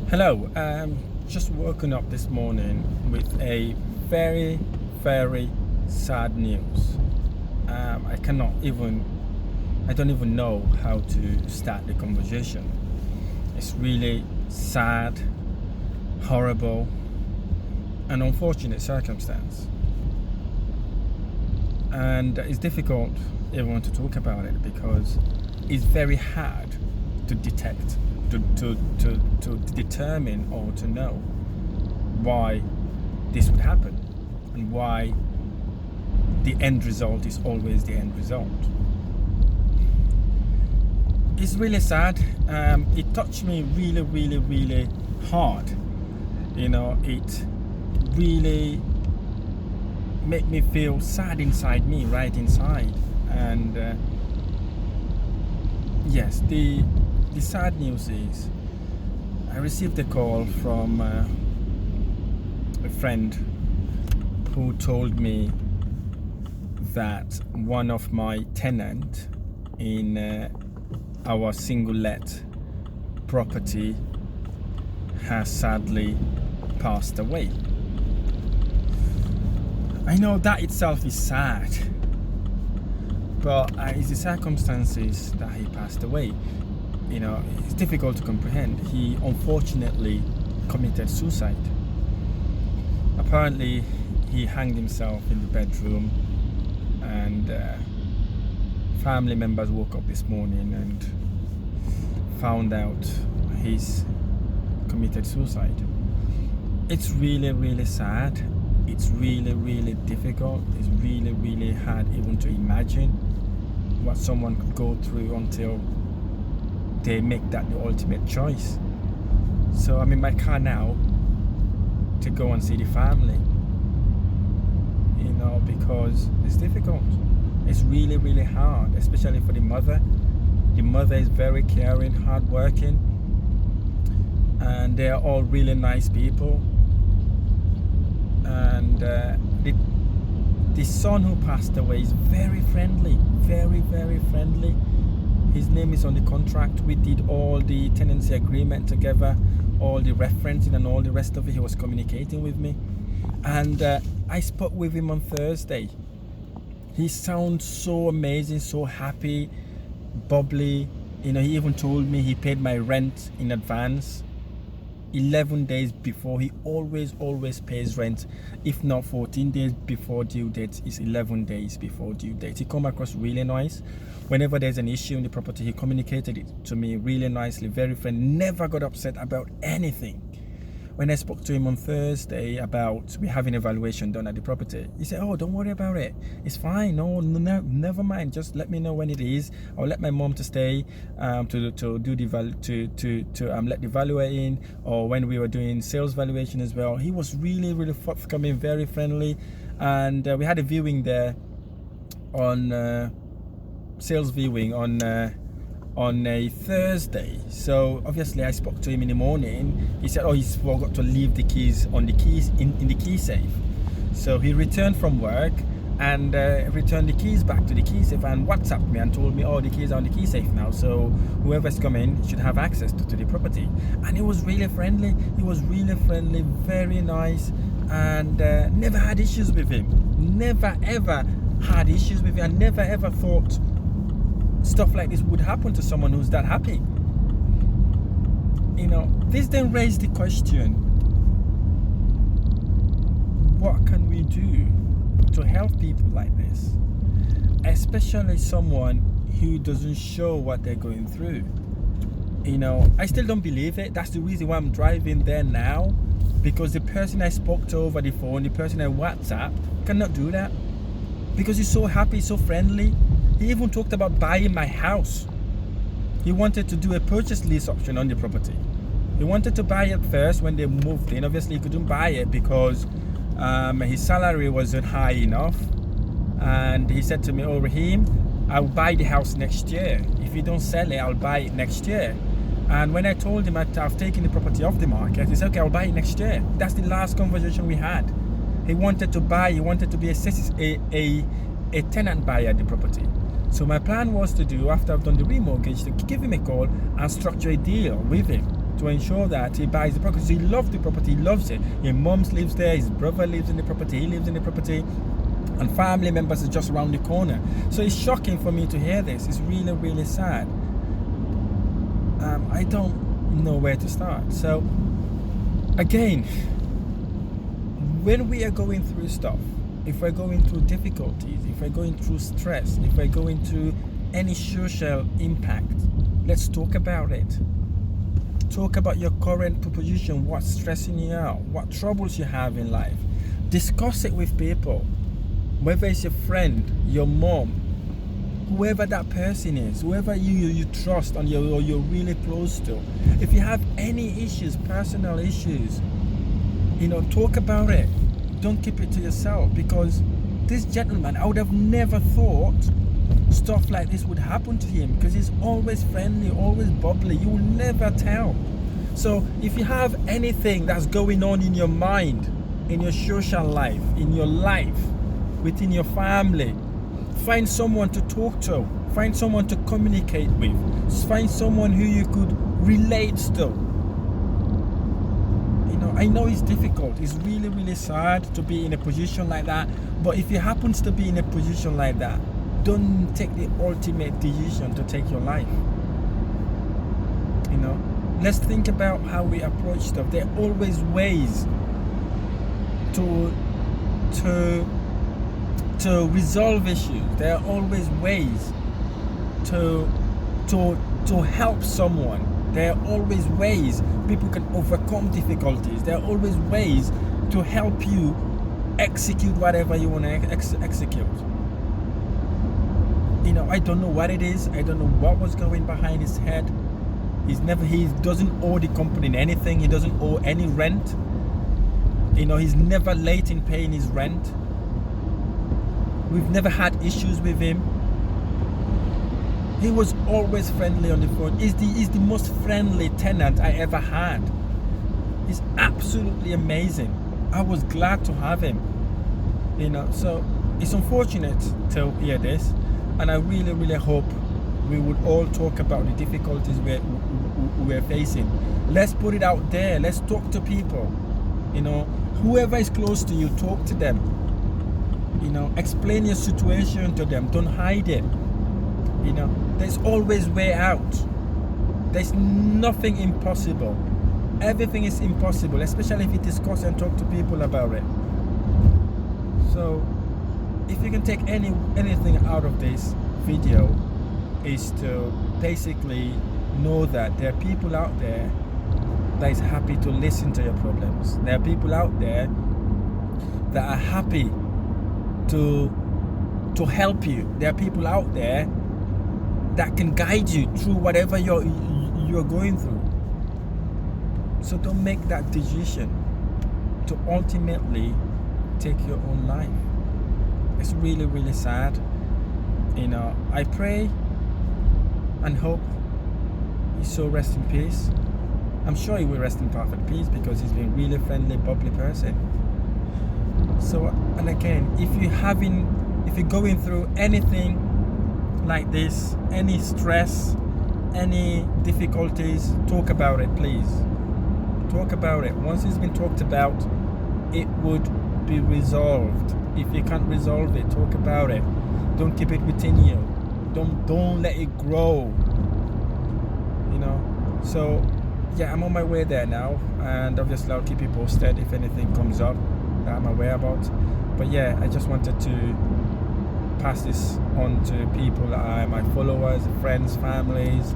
Hello, just woken up this morning with a very, very sad news. I cannot even, I don't even know how to start the conversation. It's really sad, horrible, an unfortunate circumstance. And it's difficult even to talk about it because it's very hard to detect, to determine or to know why this would happen and why the end result is always the end result. It's really sad. It touched me really, really, really hard. It really made me feel sad inside me, right inside. And yes, the sad news is I received a call from a friend who told me that one of my tenants in our single let property has sadly passed away. I know that itself is sad, but it's the circumstances that he passed away. It's difficult to comprehend. He unfortunately committed suicide. Apparently, he hanged himself in the bedroom, and family members woke up this morning and found out he's committed suicide. It's really, really sad. It's really, really difficult. It's really, really hard even to imagine what someone could go through until they make that the ultimate choice. So I'm in my car now to go and see the family, because it's difficult. It's really, really hard, especially for the mother. The mother is very caring, hardworking, and they're all really nice people. And the son who passed away is very friendly, very, very friendly. His name is on the contract. We did all the tenancy agreement together, all the referencing and all the rest of it. He was communicating with me. And I spoke with him on Thursday. He sounds so amazing, so happy, bubbly. He even told me he paid my rent in advance 11 days before. He always pays rent, if not 14 days before due date, is 11 days before due date. He come across really nice. Whenever there's an issue in the property, he communicated it to me really nicely, very friendly, never got upset about anything. When I spoke to him on Thursday about we having evaluation done at the property, he said, "Oh, don't worry about it. It's fine. No, never mind. Just let me know when it is. I'll let my mom to stay to do the let the valuer in, or when we were doing sales valuation as well." He was really, really forthcoming, very friendly, and we had a viewing there on sales viewing on a Thursday. So obviously I spoke to him in the morning. He said, he's forgot to leave the keys on the keys in the key safe. So he returned from work and returned the keys back to the key safe and WhatsApped me and told me, the keys are on the key safe now, so whoever's coming should have access to the property. And he was really friendly. He was really friendly, very nice, and never had issues with him. Never ever had issues with him. I never ever thought stuff like this would happen to someone who's that happy. This then raised the question, what can we do to help people like this, especially someone who doesn't show what they're going through? I still don't believe it. That's the reason why I'm driving there now, because the person I spoke to over the phone, the person I WhatsApped, cannot do that, because he's so happy, so friendly. He even talked about buying my house. He wanted to do a purchase lease option on the property. He wanted to buy it first when they moved in. Obviously, he couldn't buy it because his salary wasn't high enough. And he said to me, Rahim, I'll buy the house next year. If you don't sell it, I'll buy it next year. And when I told him I've taken the property off the market, he said, okay, I'll buy it next year. That's the last conversation we had. He wanted to buy, he wanted to be a tenant buyer at the property. So my plan was to do, after I've done the remortgage, to give him a call and structure a deal with him. to ensure that he buys the property. So he loves the property, he loves it. His mom lives there, his brother lives in the property, he lives in the property, and family members are just around the corner. So it's shocking for me to hear this. It's really, really sad. I don't know where to start. So again, when we are going through stuff, if we're going through difficulties, if we're going through stress, if we're going through any social impact, let's talk about it. Talk about your current position, what's stressing you out, what troubles you have in life. Discuss it with people, whether it's your friend, your mom, whoever that person is, whoever you trust and you're really close to. If you have any issues, personal issues, talk about it. Don't keep it to yourself, because this gentleman, I would have never thought stuff like this would happen to him, because he's always friendly, always bubbly. You will never tell. So if you have anything that's going on in your mind, in your social life, in your life, within your family, find someone to talk to, find someone to communicate with, find someone who you could relate to. I know it's difficult. It's really, really sad to be in a position like that. But if you happen to be in a position like that, don't take the ultimate decision to take your life. Let's think about how we approach stuff. There are always ways to resolve issues. There are always ways to help someone. There are always ways people can overcome difficulties. There are always ways to help you execute whatever you want to execute. I don't know what it is. I don't know what was going behind his head. He doesn't owe the company anything. He doesn't owe any rent. He's never late in paying his rent. We've never had issues with him. He was always friendly on the phone. He's the most friendly tenant I ever had. He's absolutely amazing. I was glad to have him. So it's unfortunate to hear this, and I really, really hope we would all talk about the difficulties we're facing. Let's put it out there. Let's talk to people. Whoever is close to you, talk to them. Explain your situation to them. Don't hide it. There's always way out. There's nothing impossible. Everything is impossible, especially if you discuss and talk to people about it. So if you can take anything out of this video, is to basically know that there are people out there that is happy to listen to your problems. There are people out there that are happy to help you. There are people out there that can guide you through whatever you're going through. So don't make that decision to ultimately take your own life. It's really, really sad. I pray and hope his soul rest in peace. I'm sure he will rest in perfect peace, because he's been a really friendly, bubbly person. So, and again, if you're going through anything like this, any stress, any difficulties, talk about it, please. Talk about it. Once it's been talked about, it would be resolved. If you can't resolve it, talk about it. Don't keep it within you. Don't let it grow. So yeah, I'm on my way there now, and obviously I'll keep you posted if anything comes up that I'm aware about. But yeah, I just wanted to pass this on to people that are my followers, friends, families,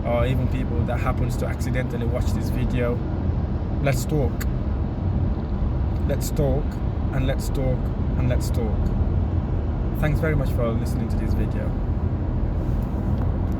or even people that happens to accidentally watch this video. Let's talk. Let's talk, and let's talk, and let's talk. Thanks very much for listening to this video.